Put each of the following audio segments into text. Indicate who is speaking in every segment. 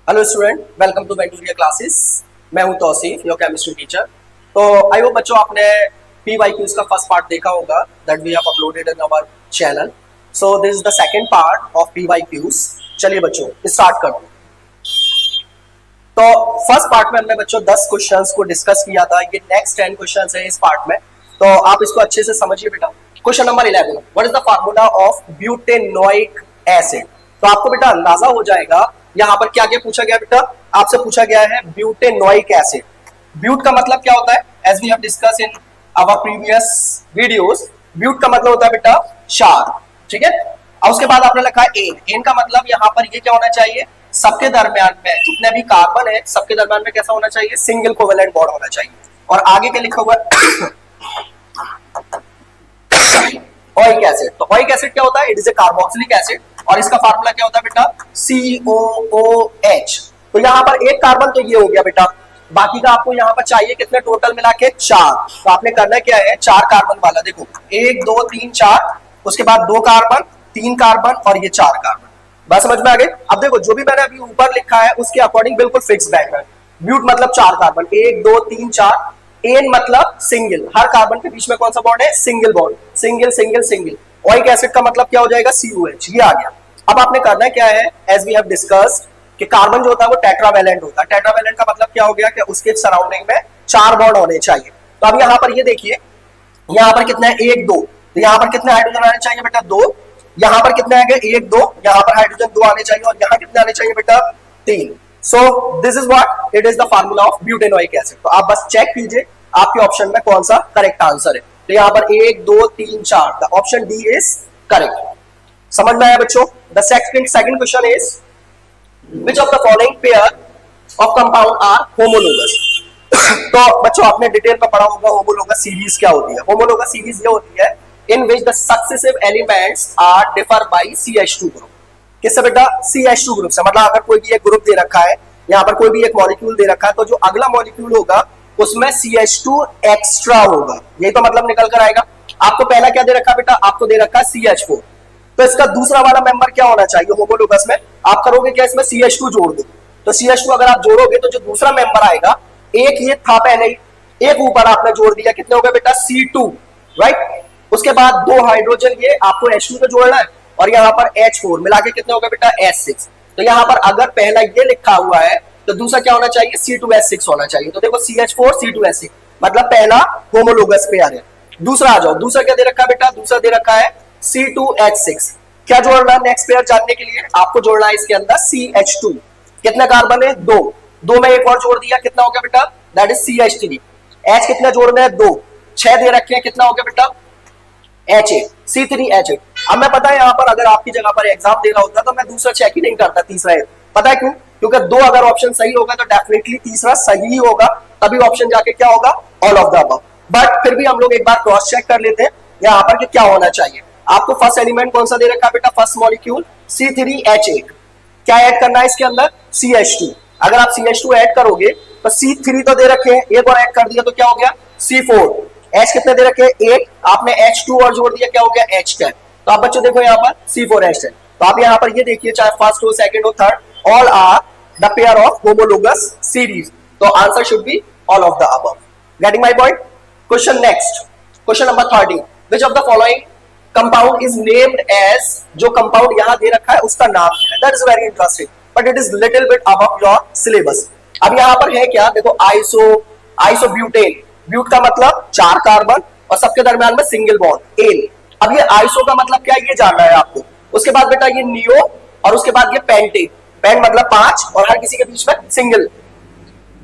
Speaker 1: Hello student, welcome to Venturia classes. मैं हूं Tausif, your chemistry teacher. तो आई होप बच्चों आपने PYQs का फर्स्ट पार्ट देखा होगा that we have uploaded in our channel. So this is the second part of PYQs। चलिए बच्चों स्टार्ट करते हैं। तो फर्स्ट पार्ट में हमने बच्चों 10 क्वेश्चंस को डिस्कस किया था। ये नेक्स्ट 10 क्वेश्चंस है इस पार्ट में, तो आप इसको अच्छे से समझिए बेटा। Question number 11, what is the formula of butanoic acid. तो आपको बेटा अंदाजा हो जाएगा यहाँ पर क्या क्या पूछा गया बेटा। आपसे पूछा गया है ब्यूटेनोइक एसिड। ब्यूट का मतलब क्या होता है, as we have discuss in our previous videos. But का मतलब होता है बेटा क्षार, ठीक है। और उसके बाद आपने लिखा है एन। एन का मतलब यहाँ पर ये क्या होना चाहिए, सबके दरमियान में जितने भी कार्बन है सबके दरमियान में कैसा होना चाहिए, सिंगल कोवेलेंट बॉन्ड होना चाहिए। और आगे क्या लिखा हुआ है ओइक एसिड। तो ओइक एसिड क्या होता है, it is a carboxylic acid और इसका फार्मूला क्या होता है बेटा, COOH। तो यहाँ पर एक कार्बन तो ये हो गया बेटा, बाकी का आपको यहाँ पर चाहिए कितने टोटल मिला के 4। तो आपने करना क्या है, 4 कार्बन वाला देखो 1 2 3 4, उसके बाद 2 कार्बन 3 कार्बन और ये 4 कार्बन। बात समझ में आ गई। अब देखो जो भी मैंने अभी ऊपर लिखा है उसके अकॉर्डिंग बिल्कुल फिक्स बैठ है। ब्यूट मतलब 4 कार्बन 1 2 3 4। एन मतलब सिंगल, हर कार्बन के बीच में कौन सा बॉन्ड है, single bond, single single single. Oic acid का मतलब क्या हो जाएगा, COH। ये आ गया। अब आपने करना क्या है, एज वी हैव डिस्कस्ड कि कार्बन जो होता है वो टेट्रावैलेंट होता है। टेट्रावैलेंट का मतलब क्या हो गया कि उसके सराउंडिंग में 4 बॉन्ड होने चाहिए। तो अब यहाँ पर ये देखिए, यहाँ पर कितना है 1 2, तो यहाँ पर कितने हाइड्रोजन आने चाहिए बेटा 2। यहाँ पर कितने आएंगे 1 2, यहाँ पर हाइड्रोजन 2 आने चाहिए और यहाँ कितने आने चाहिए बेटा 3। सो this is what it is the formula of butanoic acid. तो आप बस चेक कीजिए आपके ऑप्शन में कौन सा करेक्ट आंसर है। तो यहाँ पर 1 2 3 4, the option D is correct. समझ में आया बच्चों। The second question is which of the following pair of compound are homologous। तो बच्चों आपने डिटेल में पढ़ा होगा होमोलोगस सीरीज क्या होती है। होमोलोगस सीरीज ये होती है in which the successive elements are differ by CH2 group. किससे बेटा, CH2 ग्रुप से। मतलब अगर कोई भी एक ग्रुप दे रखा है, यहाँ पर कोई भी एक मॉलिक्यूल दे रखा है, तो जो अगला मॉलिक्यूल होगा उसमें CH2 एक्स्ट्रा होगा। यही तो मतलब निकल कर आएगा। आपको पहला क्या दे रखा है बेटा, आपको दे रखा है CH4, तो इसका दूसरा वाला मेंबर क्या होना चाहिए होमोलोगस में। आप करोगे क्या, इसमें CH2 जोड़ दो। तो CH2 अगर आप जोड़ोगे तो जो दूसरा मेंबर आएगा, एक ये था पहले ही, एक ऊपर आपने जोड़ दिया, कितने हो गए बेटा C2, राइट। उसके बाद 2 हाइड्रोजन ये आपको H2 पे जोड़ना है और यहाँ पर H4 मिला के कितने हो गए बेटा S6। तो यहाँ पर अगर पहला ये लिखा हुआ है तो दूसरा क्या होना चाहिए, C2S6 होना चाहिए। तो देखो CH4 C2S6 मतलब पहला होमोलोगस पेयर है। दूसरा आ जाओ, दूसरा क्या दे रखा है बेटा, दूसरा दे रखा है C2H6। क्या जोड़ना है नेक्स्ट पेयर जानने के लिए, आपको जोड़ना है इसके अंदर CH2। कितने कार्बन है, 2, 2 में एक और जोड़ दिया, कितना हो गया बेटा, दैट इज CH3। H कितने जोड़ना है, 2, 6 दे रखे हैं, कितना हो गया बेटा H8, C3H8। अब मैं पता है यहाँ पर अगर आपकी जगह पर एग्जाम दे रहा होता तो मैं दूसरा चेक ही नहीं करता, तीसरा है। पता है क्यों, क्योंकि 2 अगर ऑप्शन सही होगा तो डेफिनेटली तीसरा सही ही होगा, तभी ऑप्शन जाके क्या होगा, all of the above. But फिर भी हम लोग एक बार क्रॉस चेक कर लेते हैं यहाँ पर कि क्या होना चाहिए। आपको फर्स्ट एलिमेंट कौन सा दे रखा है बेटा, फर्स्ट मॉलिक्यूल C3H8। क्या ऐड करना है इसके अंदर, CH2। अगर आप CH2 ऐड करोगे तो C3 तो दे रखे हैं, एक और ऐड कर दिया तो क्या हो गया C4। H कितने दे रखे हैं 8, आपने H2 और जोड़ दिया, क्या हो गया H10। तो आप बच्चों देखो यहाँ पर C4H10। तो आप यहाँ पर ये देखिए, चाहे फर्स्ट हो सेकंड हो third, all are the pair of homologous series. तो answer should be all of the above. Getting my point. Question next, question number 13, which of the following compound is named as. जो कंपाउंड यहाँ दे रखा है उसका नाम है, that is very interesting but it is little bit above your syllabus. अब यहाँ पर है क्या, देखो आइसोब्यूटेन। ब्यूट का मतलब 4 कार्बन और सबके दरमियान में सिंगल बॉन्ड एन। अब ये आइसो का मतलब क्या है ये जानना है आपको। उसके बाद बेटा ये नियो और उसके बाद ये पेंटेन। पेंट मतलब 5 और हर किसी के बीच में सिंगल।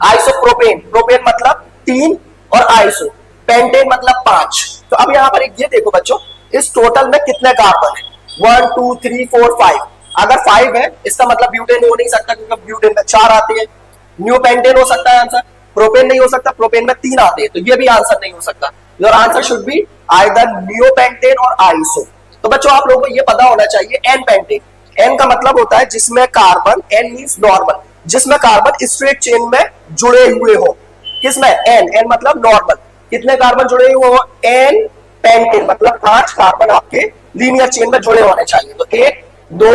Speaker 1: आइसोप्रोपेन, प्रोपेन मतलब 3 और आइसो, पेंटेन मतलब 5। तो अब यहाँ पर एक ये देखो बच्चों, इस टोटल में कितने कार्बन है, 1 2 3 4 5। अगर 5 है इसका मतलब ब्यूटेन हो नहीं सकता क्योंकि ब्यूटेन में 4 आते हैं। न्यू पेंटेन हो सकता है आंसर, प्रोपेन नहीं हो सकता, प्रोपेन में 3 आते हैं, तो ये भी आंसर नहीं हो सकता। Your answer should be either neopentane और आइसो। तो बच्चों आप लोगों को ये पता होना चाहिए एन पेंटेन। एन का मतलब होता है जिसमें कार्बन, एन मींस नॉर्मल, जिसमें कार्बन स्ट्रेट चेन में जुड़े हुए हो। किसमें, एन मतलब नॉर्मल, कितने कार्बन जुड़े हुए हो, एन पेंटेन मतलब 5 कार्बन आपके लीनियर चेन में जुड़े होने चाहिए। तो 1 2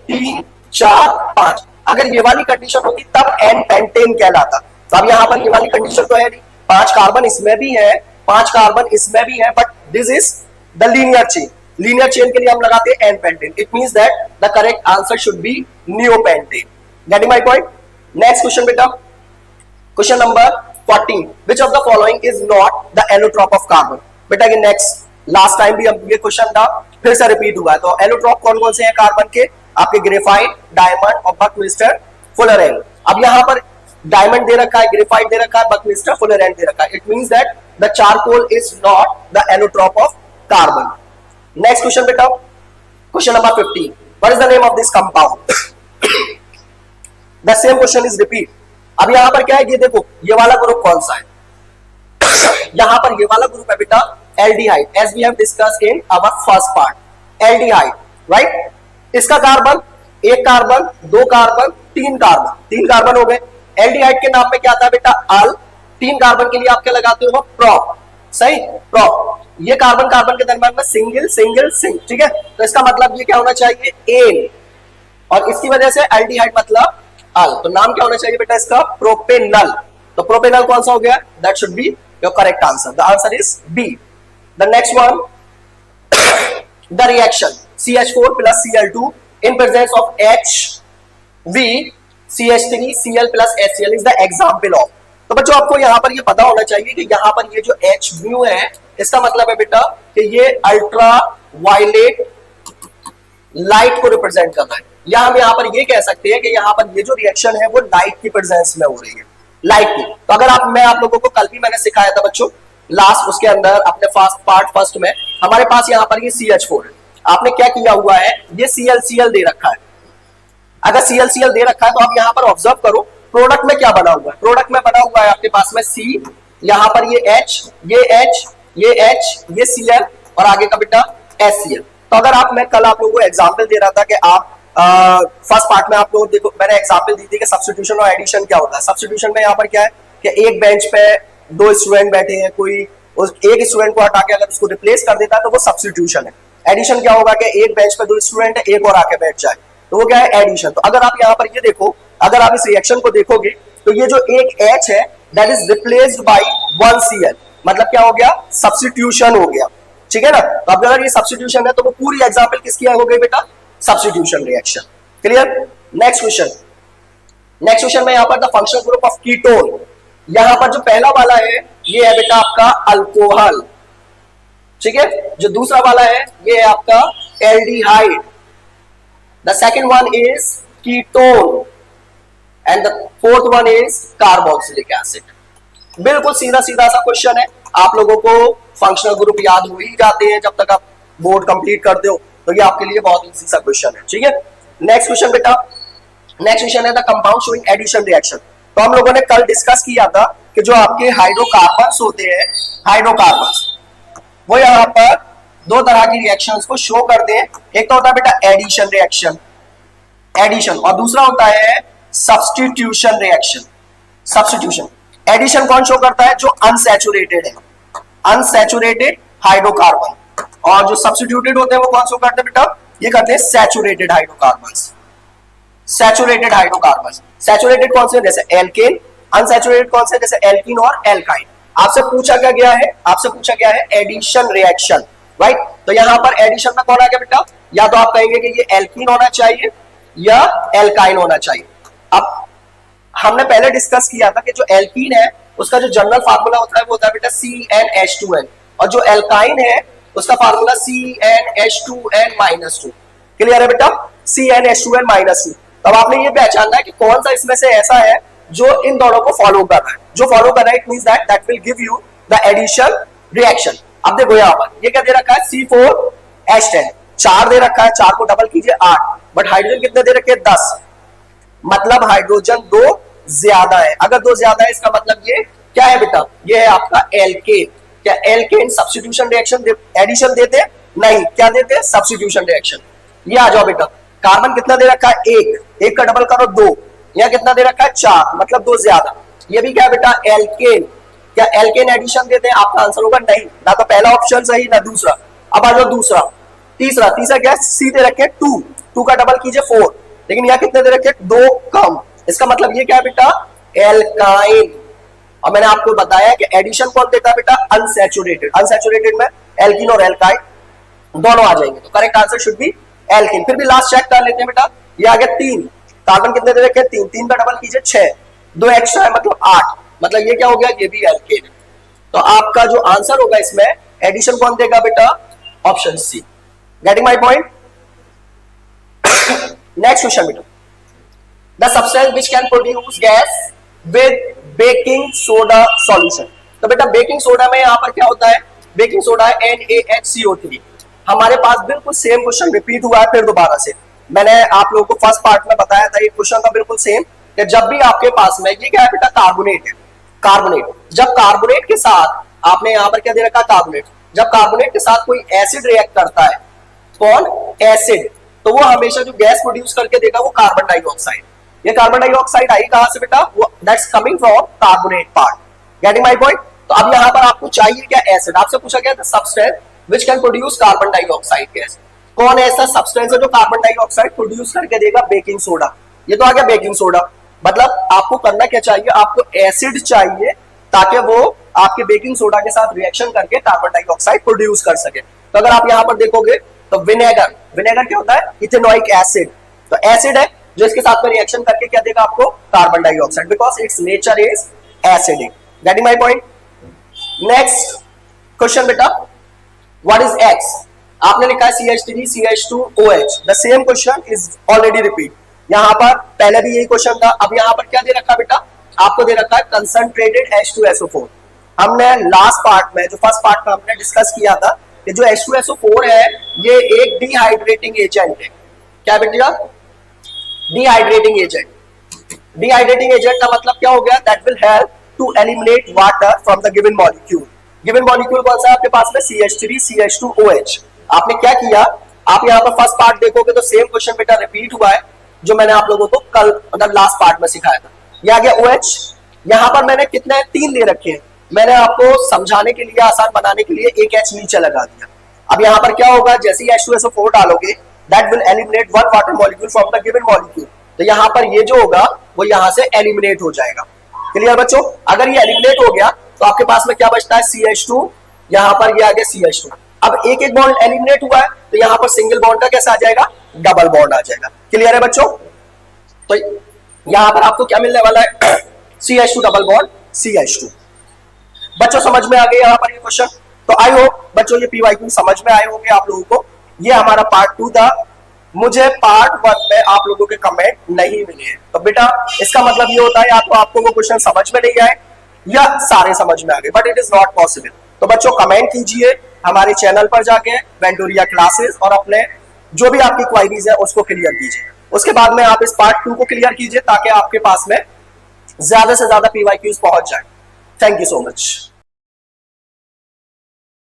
Speaker 1: 3 4 5। अगर ये वाली कंडीशन होती तब एन पेंटेन कहलाता। तो अब यहाँ पर ये वाली कंडीशन तो है नहीं, 5 कार्बन इसमें भी है, 5 कार्बन इसमें भी है, but this is the linear chain. Linear chain के लिए हम लगाते हैं N pentane. It means that the correct answer should be neopentane. Getting my point? Next question बेटा, question number 14, which of the following is not the allotrope of carbon? बेटा ये next last time भी ये question था, फिर से repeat हुआ है। तो एलोट्रॉप कौन कौन से हैं कार्बन के? आपके ग्रेफाइट, डायमंड और बकमिस्टर फुलरेन। अब यहाँ पर डायमंड दे रखा है, ग्रेफाइट दे रखा है, बकमिस्टर फुलरेन दे रखा है। It means that the charcoal is not the allotrope of carbon. Next question बेटा, question number 15, what is the name of this compound? The same question is repeat. अब यहाँ पर क्या है, ये देखो ये वाला ग्रुप कौन सा है? यहाँ पर ये वाला ग्रुप है बेटा aldehyde, as we have discussed in our first part. Aldehyde, right? इसका कार्बन, एक कार्बन, दो कार्बन, तीन कार्बन, 3 कार्बन हो गए। एल्डिहाइड के नाम पे क्या आता है बेटा? अल। 3 कार्बन के लिए आप क्या लगाते हो? प्रोप। सही, प्रोप। ये कार्बन कार्बन के दरम्यान में सिंगल सिंगल सिंग, ठीक है? तो इसका मतलब ये क्या होना चाहिए? एन। और इसकी वजह से एल्डिहाइड मतलब अल। तो नाम क्या होना चाहिए बेटा इसका? प्रोपेनल। तो प्रोपेनल कौन सा हो गया? That should be your correct answer. The answer is B. The next one, the reaction CH4 plus Cl2 in presence of HV CH3 Cl plus HCl is the example of। तो बच्चों आपको यहाँ पर ये पता होना चाहिए कि यहाँ पर ये जो H म्यू है इसका मतलब है बेटा कि ये अल्ट्रा वायलेट लाइट को रिप्रेजेंट कर रहा है, या हम यहाँ पर ये कह सकते हैं कि यहाँ पर ये जो रिएक्शन है वो लाइट की प्रेजेंस में हो रही है, लाइट की। तो अगर मैं आप लोगों को कल भी मैंने सिखाया था बच्चों, लास्ट उसके अंदर अपने फर्स्ट में हमारे पास यहाँ पर ये CH4 है। आपने क्या किया हुआ है, ये ClCl दे रखा है। अगर ClCl दे रखा है तो आप यहाँ पर ऑब्जर्व करो प्रोडक्ट में क्या बना हुआ है। प्रोडक्ट में बना हुआ है आपके पास में C, यहाँ पर ये H, ये H, ये H, ये Cl और आगे का बेटा HCl। तो अगर मैं कल आप लोगों को एग्जाम्पल दे रहा था कि आप फर्स्ट पार्ट में आप लोग देखो, मैंने एग्जाम्पल दी थी कि सब्स्टिट्यूशन और एडिशन क्या होता है। सब्स्टिट्यूशन में यहाँ पर क्या है कि एक बेंच पे 2 स्टूडेंट बैठे हैं, कोई एक स्टूडेंट को हटा के अगर उसको रिप्लेस कर देता है तो वो सब्स्टिट्यूशन है। एडिशन क्या होगा कि एक बेंच पे 2 स्टूडेंट है, एक और आके बैठ जाए, तो वो क्या है? एडिशन। तो अगर आप यहाँ पर ये देखो, अगर आप इस रिएक्शन को देखोगे तो ये जो एक H है that is replaced by 1 Cl, मतलब क्या हो गया? सब्स्टिट्यूशन हो गया, ठीक है ना? तो अब अगर ये सब्स्टिट्यूशन है तो वो पूरी एग्जांपल किसकी हो गई बेटा? Substitution reaction. Clear? Next question में यहाँ पर the functional group of ketone, यहाँ पर जो पहला वाला है ये है बेटा आपका अल्कोहल, ठीक है? जो दूसरा वाला है ये है आपका aldehyde. The second one is ketone and the fourth one is carboxylic acid. बिल्कुल सीधा सीधा सा क्वेश्चन है, आप लोगों को फंक्शनल ग्रुप याद हो ही जाते हैं जब तक आप बोर्ड कंप्लीट करते हो, तो ये आपके लिए बहुत इजी सा क्वेश्चन है, ठीक है? नेक्स्ट क्वेश्चन बेटा, नेक्स्ट क्वेश्चन है the compound showing addition reaction. तो हम लोगों ने कल डिस्कस किया था कि जो आपके हाइड्रोकार्बन्स होते हैं, हाइड्रोकार्बन्स वो यहाँ पर 2 तरह की रिएक्शंस को शो करते हैं। एक तो होता है बेटा एडिशन रिएक्शन, एडिशन, और दूसरा होता है सब्स्टिट्यूशन रिएक्शन। सब्स्टिट्यूशन, एडिशन कौन शो करता है? जो अनसैचुरेटेड है, अनसैचुरेटेड हाइड्रोकार्बन, और जो सब्स्टिट्यूटेड होते हैं वो कौन शो करते हैं बेटा? ये करते हैं saturated hydrocarbons. Saturated hydrocarbons, saturated कौन से? जैसे एल्केन। अनसैचुरेटेड कौन से? जैसे एल्कीन और एल्काइन। आपसे पूछा क्या गया है? आपसे पूछा गया है एडिशन रिएक्शन, राइट? तो यहां पर एडिशन में कौन आ गया बेटा? या तो आप कहेंगे कि ये एल्कीन होना चाहिए या एल्काइन होना चाहिए। अब हमने पहले डिस्कस किया था कि जो एल्कीन है उसका जो जनरल फार्मूला होता है वो होता है बेटा CnH2n, और जो एल्काइन है उसका फार्मूला CnH2n-2। क्लियर है बेटा? CnH2n-2। तब आपने ये पहचानना है कि कौन सा इसमें से ऐसा है जो इन दोनों को फॉलो कर रहा है। जो फॉलो कर रहा है it means that will give you the addition reaction. अब देखो यहाँ पर ये क्या दे रखा है? C4H10, 4 दे रखा है, 4 को डबल कीजिए 8, बट हाइड्रोजन कितने दे रखे हैं? 10, मतलब हाइड्रोजन 2 ज्यादा है। अगर 2 ज्यादा है इसका मतलब ये क्या है बेटा? ये है आपका एल्केन। क्या एल्केन सब्स्टिट्यूशन रिएक्शन एडिशन देते? नहीं, क्या देते? Substitution reaction. ये आ जाओ बेटा, कार्बन कितना दे रखा है? 1 का डबल करो 2, यहाँ कितना दे रखा है? 4, मतलब 2 ज्यादा। ये भी क्या है बेटा? एल्केन। क्या एल्केन एडिशन देते हैं? आपका आंसर होगा नहीं, ना तो पहला ऑप्शन सही ना दूसरा। अब आ जाओ दूसरा, तीसरा क्या है? C दे रखे 2 का डबल कीजिए 4, लेकिन यहाँ कितने दे रखे, 2 कम। इसका मतलब ये क्या है बेटा, एल्काइन। और मैंने आपको बताया कि एडिशन कौन देता है बेटा, अनसैचुरेटेड। अनसैचुरेटेड में एल्कीन और एल्काइन दोनों आ जाएंगे, तो correct answer should B alkene. फिर भी लास्ट चेक कर लेते हैं बेटा, ये आ गया 3, कार्बन कितने दे रखे, 3, 3 का डबल कीजिए 6, 2 एक्स्ट्रा है मतलब 8, मतलब ये क्या हो गया, ये भी एल्केन। तो आपका जो आंसर होगा इसमें एडिशन कौन देगा बेटा, option C. Getting my point. Next question बेटा, the substance which can produce gas with baking soda solution. तो बेटा बेकिंग सोडा में यहां पर क्या होता है, बेकिंग सोडा है NaHCO3। हमारे पास बिल्कुल सेम क्वेश्चन रिपीट हुआ है फिर दोबारा से। मैंने आप लोगों को फर्स्ट पार्ट में बताया था, ये क्वेश्चन था बिल्कुल सेम, कि जब भी आपके पास में ये क्या है बेटा, कार्बोनेट है, कार्बोनेट, जब कार्बोनेट के साथ आपने यहां पर क्या दे रखा, कार्बोनेट, जब कार्बोनेट के साथ कोई एसिड रिएक्ट करता है, कौन, एसिड, तो वो हमेशा जो गैस प्रोड्यूस करके देगा वो कार्बन डाइऑक्साइड। ये कार्बन डाइऑक्साइड आई कहां से बेटा, वो that's coming from carbonate part. Getting my point. तो अब यहां पर आपको चाहिए क्या, एसिड। आपसे पूछा गया था substance which can produce carbon dioxide gas. कौन ऐसा सब्सटेंस है जो कार्बन डाइऑक्साइड प्रोड्यूस करके देगा, बेकिंग सोडा। ये तो आ गया बेकिंग सोडा। मतलब आपको करना क्या चाहिए, आपको एसिड चाहिए ताकि वो आपके बेकिंग सोडा के साथ रिएक्शन करके कार्बन डाइऑक्साइड प्रोड्यूस कर सके। तो अगर आप यहां पर देखोगे तो विनेगर, विनेगर क्या होता है, इथेनोइक एसिड। तो एसिड है जो इसके साथ में रिएक्शन करके क्या देगा आपको, carbon dioxide, because it's nature is acidic. Getting my point. Next question बेटा, व्हाट इज X। आपने लिखा है CH3 CH2OH। The same question is already repeat. यहां पर पहले भी यही क्वेश्चन था, अब यहां पर क्या दे रखा बेटा, आपको दे रखा है कंसंट्रेटेड H2SO4। हमने लास्ट पार्ट में, जो फर्स्ट पार्ट में हमने डिस्कस किया था कि जो H2SO4 है ये एक डिहाइड्रेटिंग एजेंट है। क्या बेटा, डिहाइड्रेटिंग एजेंट। डिहाइड्रेटिंग एजेंट का मतलब क्या हो गया, that will help to eliminate water from the given molecule. Given molecule कौन सा है आपके पास में, CH3 CH2OH। आपने क्या किया, आप यहाँ पर फर्स्ट पार्ट देखोगे तो सेम क्वेश्चन बेटा रिपीट हुआ है जो मैंने आप लोगों को कल मतलब लास्ट पार्ट में सिखाया था। ये आ गया OH। यहाँ पर मैंने कितने 3 दे रखे हैं, मैंने आपको समझाने के लिए, आसान बनाने के लिए एक H नीचे लगा दिया। अब यहाँ पर क्या होगा, जैसे ही H2SO4 डालोगे that will eliminate 1 water molecule from the given molecule. तो यहाँ पर ये जो होगा वो यहाँ से एलिमिनेट हो जाएगा। क्लियर बच्चों। अगर ये एलिमिनेट हो गया तो आपके पास में क्या बचता है, CH2, यहाँ पर ये आ गया CH2। अब एक एक बॉन्ड एलिमिनेट हुआ है तो यहाँ पर सिंगल बॉन्ड का कैसा आ जाएगा, डबल बॉन्ड आ जाएगा। क्लियर है बच्चों। तो यहाँ पर आपको क्या मिलने वाला है, CH2 डबल बॉन्ड CH2। बच्चों समझ में आ गया यहाँ पर ये क्वेश्चन। तो आई होप बच्चों ये PYQ समझ में आए होंगे आप लोगों को। ये हमारा पार्ट 2 था। मुझे पार्ट 1 में आप लोगों के कमेंट नहीं मिले हैं, तो बेटा इसका मतलब ये होता है या तो आपको वो क्वेश्चन समझ में नहीं आए या सारे समझ में आ गए, but it is not possible. तो बच्चों कमेंट कीजिए हमारे चैनल पर जाके वेंटोरिया क्लासेस, और अपने जो भी आपकी क्वारीज है उसको क्लियर कीजिए। उसके बाद में आप इस पार्ट 2 को क्लियर कीजिए ताकि आपके पास में ज्यादा से ज्यादा PYQs पहुंच जाए। Thank you so much.